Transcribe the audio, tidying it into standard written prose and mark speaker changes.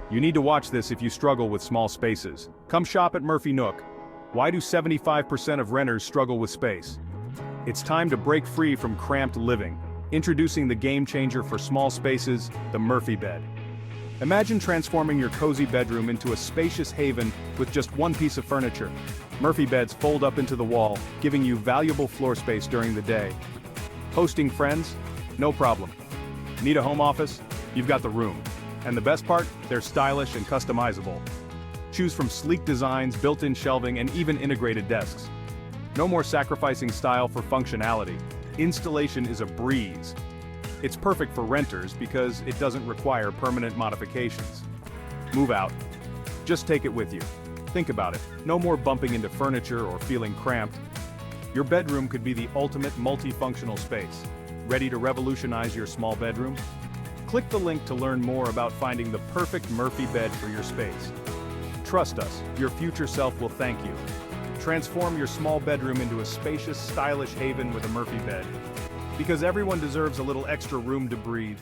Speaker 1: You need to watch this if you struggle with small spaces. Come shop at Murphy Nook. Why do 75% of renters struggle with space? It's time to break free from cramped living. Introducing the game changer for small spaces, the Murphy bed. Imagine transforming your cozy bedroom into a spacious haven with just one piece of furniture. Murphy beds fold up into the wall, giving you valuable floor space during the day. Hosting friends? No problem. Need a home office? You've got the room. And the best part? They're stylish and customizable. Choose from sleek designs, built-in shelving, and even integrated desks. No more sacrificing style for functionality. Installation is a breeze. It's perfect for renters because it doesn't require permanent modifications. Move out. Just take it with you. Think about it. No more bumping into furniture or feeling cramped. Your bedroom could be the ultimate multifunctional space. Ready to revolutionize your small bedroom? Click the link to learn more about finding the perfect Murphy bed for your space. Trust us, your future self will thank you. Transform your small bedroom into a spacious, stylish haven with a Murphy bed. Because everyone deserves a little extra room to breathe.